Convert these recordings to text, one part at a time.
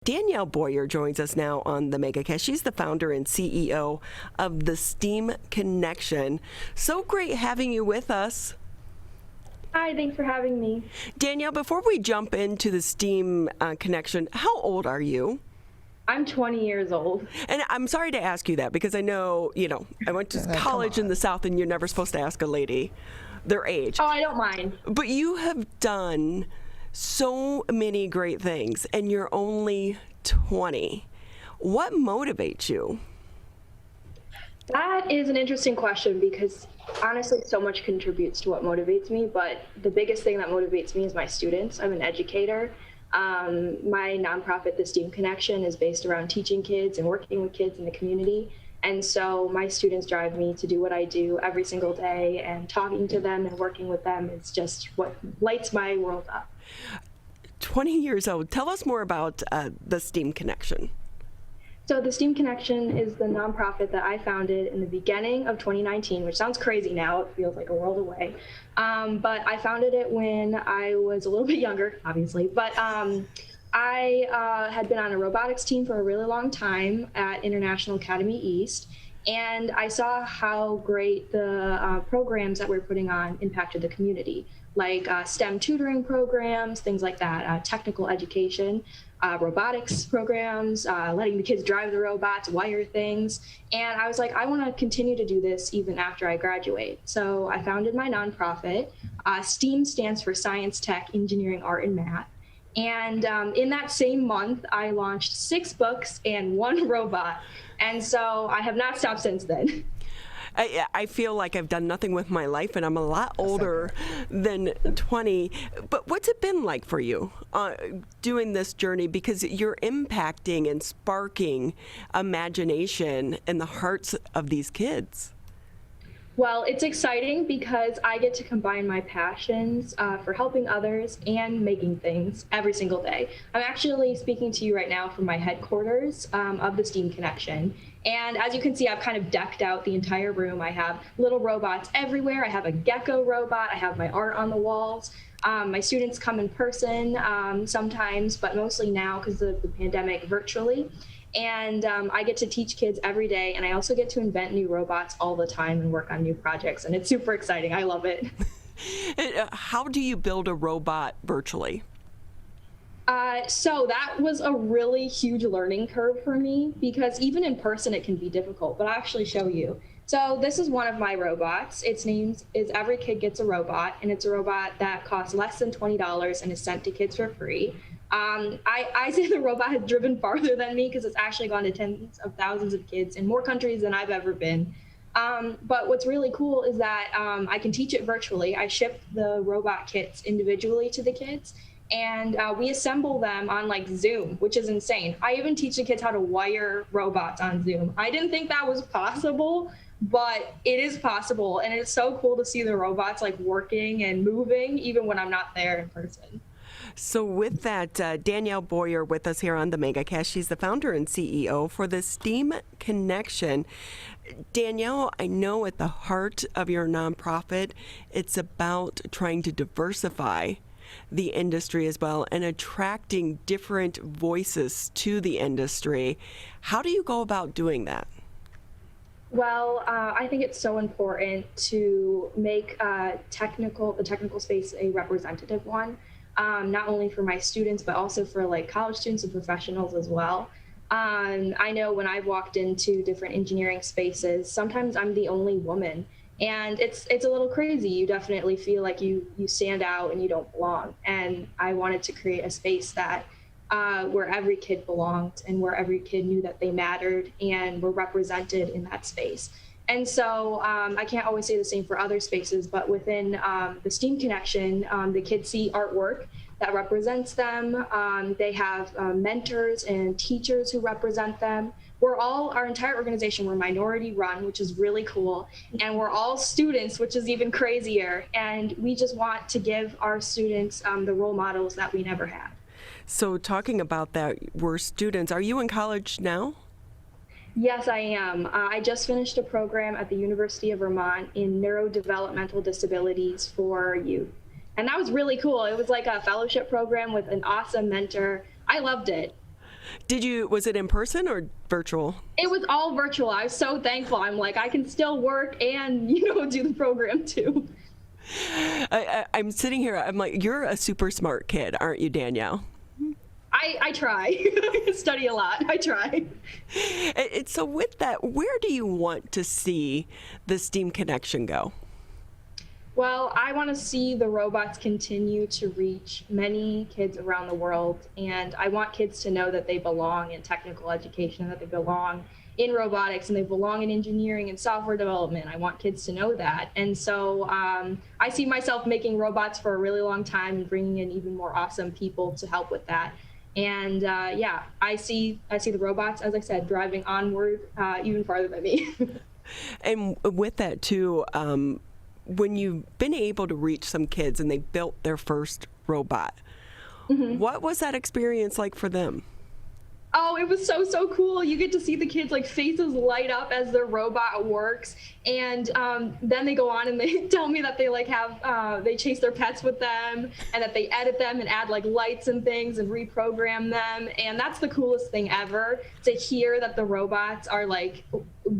Danielle Boyer joins us now on the MegaCast. She's the founder and CEO of the STEAM Connection. So great having you with us. Hi, thanks for having me. Danielle, before we jump into the STEAM Connection, how old are you? I'm 20 years old. And I'm sorry to ask you that because I know, I went to college in the South and you're never supposed to ask a lady their age. Oh, I don't mind. But you have done so many great things and you're only 20. What motivates you? That is an interesting question because honestly, so much contributes to what motivates me. But the biggest thing that motivates me is my students. I'm an educator. My nonprofit, the STEAM Connection, is based around teaching kids and working with kids in the community. And so my students drive me to do what I do every single day, and talking to them and working with them is just what lights my world up. 20 years old. Tell us more about the STEAM Connection. So the STEAM Connection is the nonprofit that I founded in the beginning of 2019, which sounds crazy now. It feels like a world away. But I founded it when I was a little bit younger, obviously. But I had been on a robotics team for a really long time at International Academy East. And I saw how great the programs that we're putting on impacted the community, like STEM tutoring programs, things like that, technical education, robotics programs, letting the kids drive the robots, wire things. And I was like, I want to continue to do this even after I graduate. So I founded my nonprofit. STEAM stands for Science, Tech, Engineering, Art, and Math. And in that same month, I launched 6 books and 1 robot. And so I have not stopped since then. I feel like I've done nothing with my life, and I'm a lot older than 20. But what's it been like for you doing this journey? Because you're impacting and sparking imagination in the hearts of these kids. Well, it's exciting because I get to combine my passions for helping others and making things every single day. I'm actually speaking to you right now from my headquarters of the STEAM Connection. And as you can see, I've kind of decked out the entire room. I have little robots everywhere. I have a gecko robot. I have my art on the walls. My students come in person sometimes, but mostly now because of the pandemic, virtually. And I get to teach kids every day, and I also get to invent new robots all the time and work on new projects, and it's super exciting. I love it. How do you build a robot virtually? So that was a really huge learning curve for me because even in person it can be difficult, but I'll actually show you. So this is one of my robots. Its name is Every Kid Gets a Robot, and it's a robot that costs less than $20 and is sent to kids for free. I say the robot has driven farther than me because it's actually gone to tens of thousands of kids in more countries than I've ever been. But what's really cool is that I can teach it virtually. I ship the robot kits individually to the kids, and we assemble them on like Zoom, which is insane. I even teach the kids how to wire robots on Zoom. I didn't think that was possible, but it is possible. And it's so cool to see the robots like working and moving even when I'm not there in person. So with that, Danielle Boyer with us here on the MegaCast. She's the founder and CEO for the STEAM Connection. Danielle, I know at the heart of your nonprofit, it's about trying to diversify the industry as well and attracting different voices to the industry. How do you go about doing that? Well, I think it's so important to make the technical space a representative one. Not only for my students, but also for like college students and professionals as well. I know when I've walked into different engineering spaces, sometimes I'm the only woman, and it's a little crazy. You definitely feel like you stand out and you don't belong. And I wanted to create a space that where every kid belonged and where every kid knew that they mattered and were represented in that space. And so I can't always say the same for other spaces, but within the STEAM Connection, the kids see artwork that represents them. They have mentors and teachers who represent them. Our entire organization, we're minority run, which is really cool. And we're all students, which is even crazier. And we just want to give our students the role models that we never had. So talking about that, we're students. Are you in college now? Yes, I am. I just finished a program at the University of Vermont in neurodevelopmental disabilities for youth. And that was really cool. It was like a fellowship program with an awesome mentor. I loved it. Was it in person or virtual? It was all virtual. I was so thankful. I'm like, I can still work and, do the program too. I'm sitting here, I'm like, you're a super smart kid, aren't you, Danielle? I try. I study a lot. I try. So with that, where do you want to see the STEAM connection go? Well, I want to see the robots continue to reach many kids around the world, and I want kids to know that they belong in technical education, that they belong in robotics, and they belong in engineering and software development. I want kids to know that. And so I see myself making robots for a really long time and bringing in even more awesome people to help with that. And I see the robots, as I said, driving onward even farther than me. And with that too, when you've been able to reach some kids and they built their first robot, what was that experience like for them? Oh, it was so cool. You get to see the kids like faces light up as their robot works. And then they go on and they tell me that they they chase their pets with them and that they edit them and add like lights and things and reprogram them. And that's the coolest thing ever, to hear that the robots are like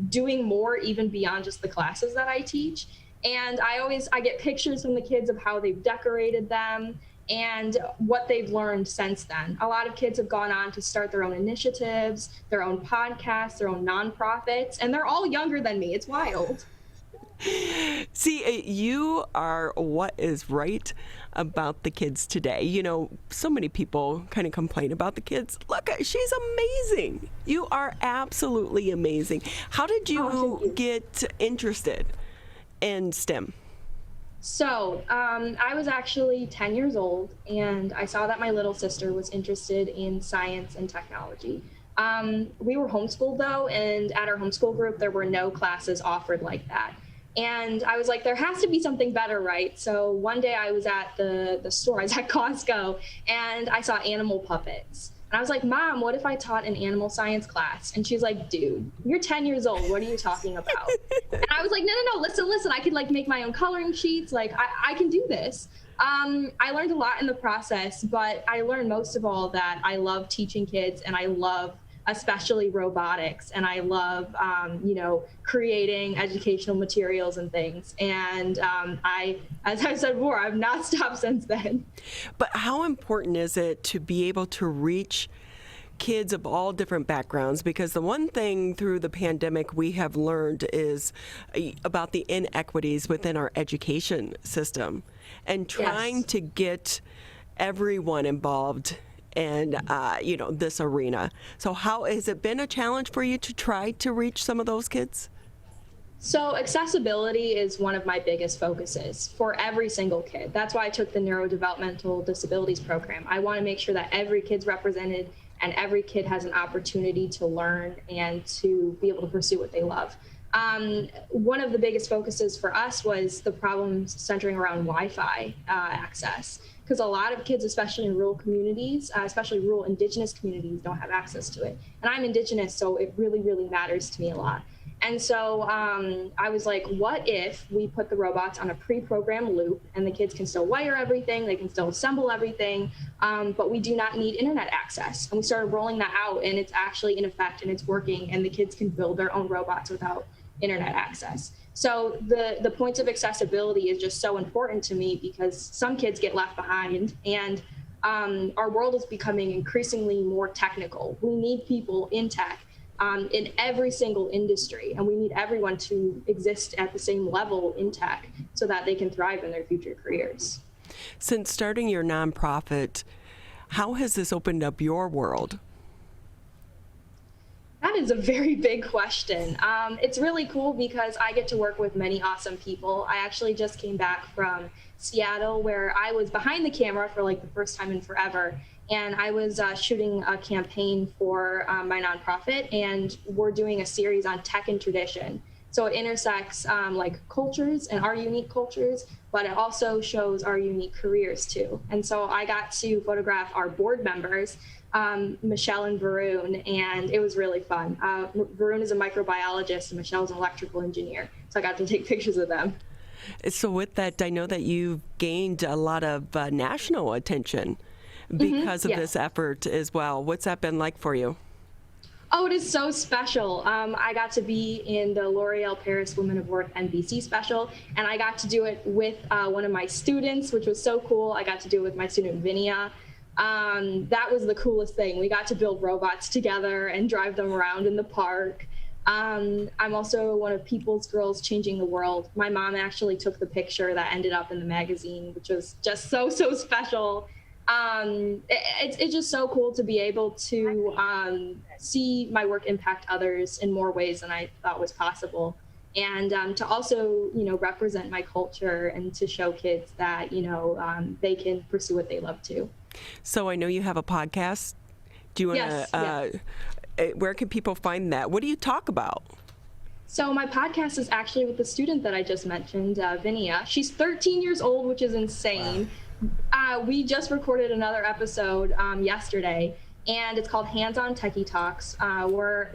doing more even beyond just the classes that I teach. And I get pictures from the kids of how they've decorated them and what they've learned since then. A lot of kids have gone on to start their own initiatives, their own podcasts, their own nonprofits, and they're all younger than me. It's wild. See, you are what is right about the kids today. So many people kind of complain about the kids. Look, she's amazing. You are absolutely amazing. How did you get interested in STEM? So I was actually 10 years old, and I saw that my little sister was interested in science and technology. We were homeschooled though, and at our homeschool group, there were no classes offered like that. And I was like, there has to be something better, right? So one day I was at the store, I was at Costco, and I saw animal puppets. And I was like, Mom, what if I taught an animal science class? And she's like, dude, you're 10 years old. What are you talking about? And I was like, no, listen. I could like make my own coloring sheets. Like I can do this. I learned a lot in the process, but I learned most of all that I love teaching kids, and I love especially robotics, and I love, creating educational materials and things. And as I said before, I've not stopped since then. But how important is it to be able to reach kids of all different backgrounds? Because the one thing through the pandemic we have learned is about the inequities within our education system, and trying to get everyone involved in this arena. So how has it been a challenge for you to try to reach some of those kids? So accessibility is one of my biggest focuses for every single kid. That's why I took the neurodevelopmental disabilities program. I want to make sure that every kid's represented and every kid has an opportunity to learn and to be able to pursue what they love. One of the biggest focuses for us was the problems centering around Wi-Fi access, because a lot of kids, especially in rural communities, especially rural Indigenous communities, don't have access to it. And I'm Indigenous, so it really, really matters to me a lot. And so I was like, what if we put the robots on a pre-programmed loop, and the kids can still wire everything, they can still assemble everything, but we do not need internet access. And we started rolling that out, and it's actually in effect, and it's working, and the kids can build their own robots without internet access. So the points of accessibility is just so important to me, because some kids get left behind, and our world is becoming increasingly more technical. We need people in tech in every single industry, and we need everyone to exist at the same level in tech so that they can thrive in their future careers. Since starting your nonprofit, how has this opened up your world? That is a very big question. It's really cool because I get to work with many awesome people. I actually just came back from Seattle, where I was behind the camera for like the first time in forever. And I was shooting a campaign for my nonprofit, and we're doing a series on tech and tradition. So it intersects like cultures and our unique cultures, but it also shows our unique careers too. And so I got to photograph our board members, Michelle and Varun, and it was really fun. Varun is a microbiologist and Michelle's an electrical engineer. So I got to take pictures of them. So with that, I know that you've gained a lot of national attention because of Yes. this effort as well. What's that been like for you? Oh, it is so special. I got to be in the L'Oreal Paris Women of Worth NBC special, and I got to do it with one of my students, which was so cool. I got to do it with my student, Vinia. That was the coolest thing. We got to build robots together and drive them around in the park. I'm also one of People's Girls Changing the World. My mom actually took the picture that ended up in the magazine, which was just so special. It's just so cool to be able to see my work impact others in more ways than I thought was possible. And to also, represent my culture and to show kids that, they can pursue what they love too. So I know you have a podcast. Do you want to, Yes. Where can people find that? What do you talk about? So my podcast is actually with the student that I just mentioned, Vinia. She's 13 years old, which is insane. Wow. We just recorded another episode yesterday, and it's called Hands-On Techie Talks,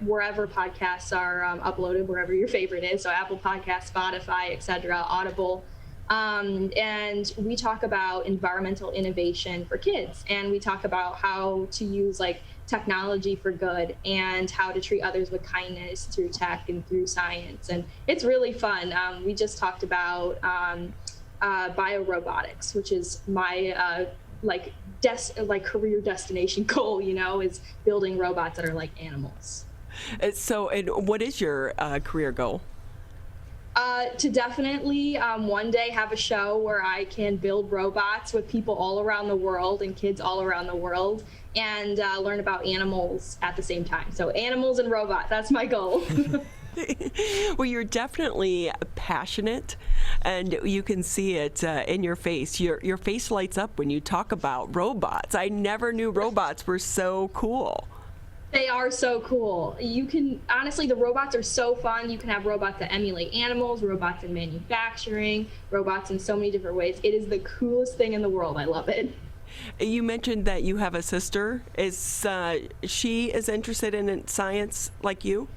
wherever podcasts are uploaded, wherever your favorite is. So Apple Podcasts, Spotify, etc., Audible. And we talk about environmental innovation for kids, and we talk about how to use technology for good and how to treat others with kindness through tech and through science. And it's really fun. We just talked about biorobotics, which is my career destination goal, is building robots that are like animals. So, and what is your career goal? To definitely one day have a show where I can build robots with people all around the world and kids all around the world, and learn about animals at the same time. So animals and robots, that's my goal. Well, you're definitely passionate, and you can see it in your face. Your face lights up when you talk about robots. I never knew robots were so cool. They are so cool. Honestly, the robots are so fun. You can have robots that emulate animals, robots in manufacturing, robots in so many different ways. It is the coolest thing in the world. I love it. You mentioned that you have a sister. Is she as interested in science like you?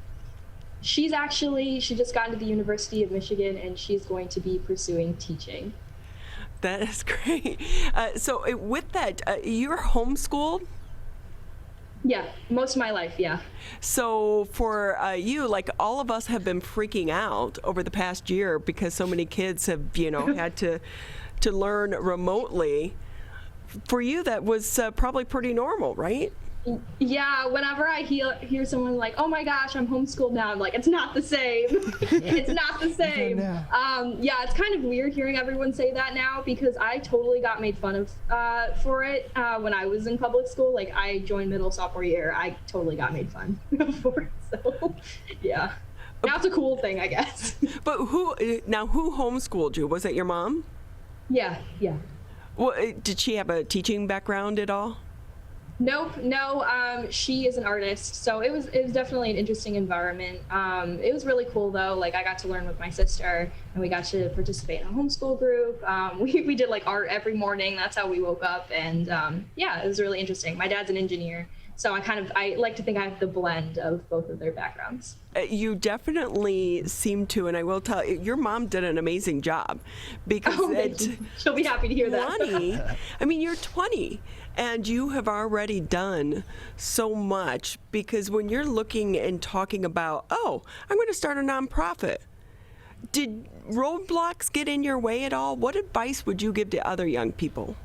She just got into the University of Michigan, and she's going to be pursuing teaching. That is great. So with that, you're homeschooled? Yeah, most of my life, yeah. So for you, all of us have been freaking out over the past year because so many kids have, had to learn remotely. For you, that was probably pretty normal, right? Yeah, whenever I hear someone like, "Oh my gosh, I'm homeschooled now," I'm like, "It's not the same. It's not the same." Yeah, it's kind of weird hearing everyone say that now, because I totally got made fun of for it when I was in public school. I joined middle sophomore year, I totally got made fun for it. So, yeah, now it's a cool thing, I guess. But who homeschooled you? Was it your mom? Yeah. Well, did she have a teaching background at all? Nope, no. She is an artist, so it was definitely an interesting environment. It was really cool though. I got to learn with my sister, and we got to participate in a homeschool group. We did art every morning. That's how we woke up, and yeah, it was really interesting. My dad's an engineer, so I like to think I have the blend of both of their backgrounds. You definitely seem to, and I will tell you, your mom did an amazing job, because she'll be happy to hear that. 20, I mean, you're 20. And you have already done so much, because when you're looking and talking about, I'm going to start a nonprofit, did roadblocks get in your way at all? What advice would you give to other young people?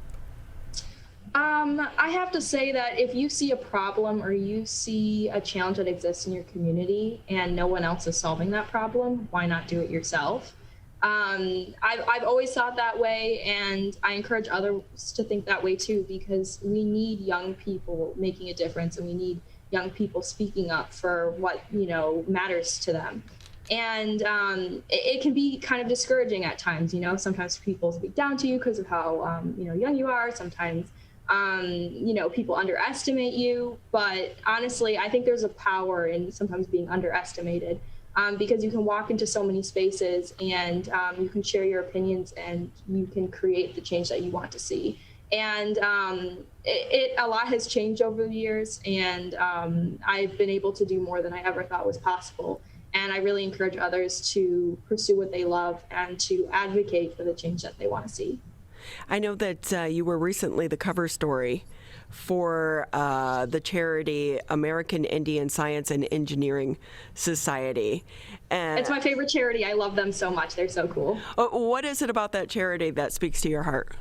I have to say that if you see a problem or you see a challenge that exists in your community and no one else is solving that problem, why not do it yourself? I've always thought that way, and I encourage others to think that way too, because we need young people making a difference, and we need young people speaking up for what matters to them. And it can be kind of discouraging at times. Sometimes people speak down to you because of how young you are. Sometimes people underestimate you. But honestly, I think there's a power in sometimes being underestimated. Because you can walk into so many spaces, and you can share your opinions, and you can create the change that you want to see. And a lot has changed over the years, and I've been able to do more than I ever thought was possible. And I really encourage others to pursue what they love and to advocate for the change that they want to see. I know that you were recently the cover story for the charity American Indian Science and Engineering Society. And It's my favorite charity. I love them so much. They're so cool. what is it about that charity that speaks to your heart?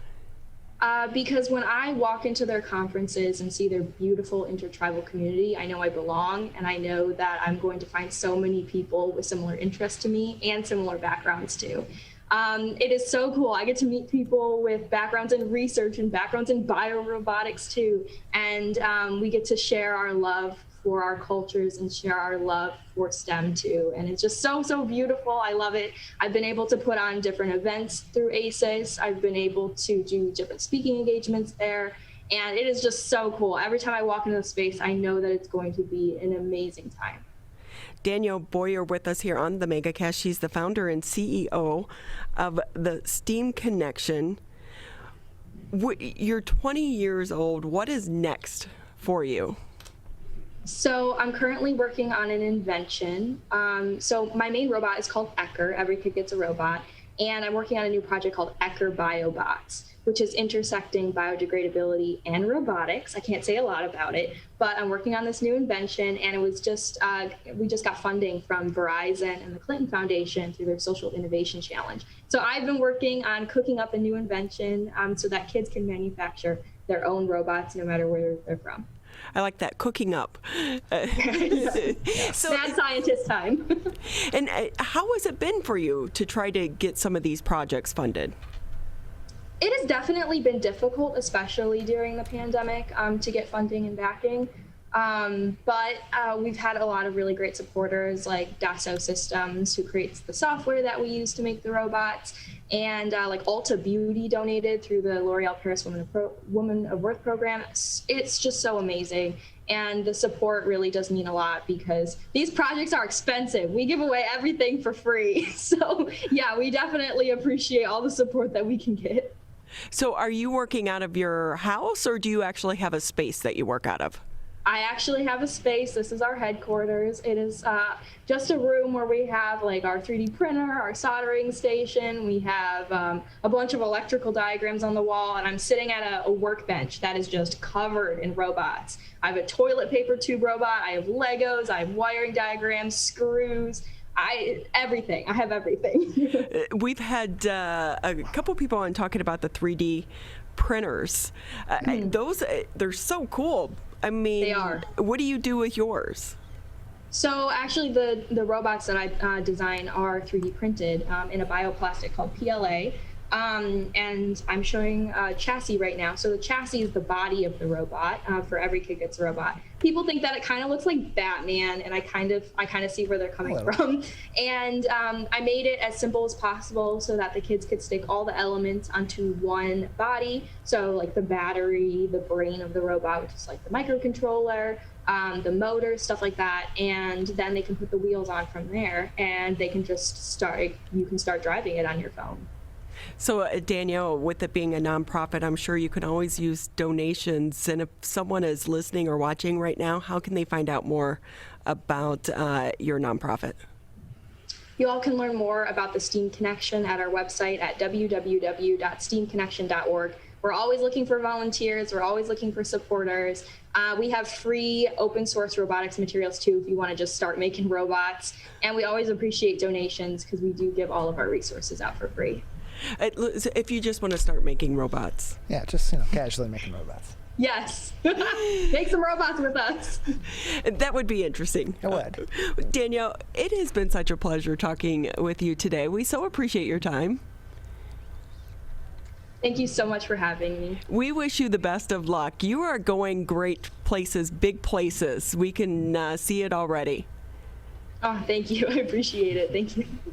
Because when I walk into their conferences and see their beautiful intertribal community, I know I belong, and I know that I'm going to find so many people with similar interests to me and similar backgrounds too. It is so cool. I get to meet people with backgrounds in research and backgrounds in biorobotics too, and we get to share our love for our cultures and share our love for STEM too. And it's just so, so beautiful. I love it. I've been able to put on different events through ACES. I've been able to do different speaking engagements there. And it is just so cool. Every time I walk into the space, I know that it's going to be an amazing time. Danielle Boyer with us here on the MegaCast. She's the founder and CEO of the STEAM Connection. You're 20 years old. What is next for you? So I'm currently working on an invention. So my main robot is called Ecker. Every kid gets a robot. And I'm working on a new project called Ecker BioBots, which is intersecting biodegradability and robotics. I can't say a lot about it, but I'm working on this new invention, and it was just, we just got funding from Verizon and the Clinton Foundation through their Social Innovation Challenge. So I've been working on cooking up a new invention so that kids can manufacture their own robots no matter where they're from. I like that, cooking up. So, Mad scientist time. And how has it been for you to try to get some of these projects funded? It has definitely been difficult, especially during the pandemic, to get funding and backing. But we've had a lot of really great supporters like Dassault Systems, who creates the software that we use to make the robots. And like Ulta Beauty donated through the L'Oreal Paris Woman of Worth program. It's just so amazing. And the support really does mean a lot because these projects are expensive. We give away everything for free. So yeah, we definitely appreciate all the support that we can get. So are you working out of your house, or do you actually have a space that you work out of? I actually have a space. This is our headquarters. It is just a room where we have like our 3D printer, our soldering station. We have a bunch of electrical diagrams on the wall, and I'm sitting at a workbench that is just covered in robots. I have a toilet paper tube robot. I have Legos. I have wiring diagrams, screws. Everything. I have everything. We've had a couple people on talking about the 3D printers. Those, they're so cool. I mean, They are. What do you do with yours? So actually the robots that I design are 3D printed in a bioplastic called PLA. And I'm showing a chassis right now. So the chassis is the body of the robot. For Every Kid Gets a Robot. People think that it kind of looks like Batman, and I kind of see where they're coming from. And I made it as simple as possible so that the kids could stick all the elements onto one body. So like the battery, the brain of the robot, which is like the microcontroller, the motor, stuff like that. And then they can put the wheels on from there, and they can just you can start driving it on your phone. So, Danielle, with it being a nonprofit, I'm sure you can always use donations. And if someone is listening or watching right now, how can they find out more about your nonprofit? You all can learn more about the STEAM Connection at our website at www.steamconnection.org. We're always looking for volunteers. We're always looking for supporters. We have free open source robotics materials too if you want to just start making robots. And we always appreciate donations because we do give all of our resources out for free. If you just want to start making robots. Yeah, just casually making robots. Yes. Make some robots with us. That would be interesting. It would. Danielle, it has been such a pleasure talking with you today. We so appreciate your time. Thank you so much for having me. We wish you the best of luck. You are going great places, big places. We can see it already. Oh, thank you. I appreciate it. Thank you.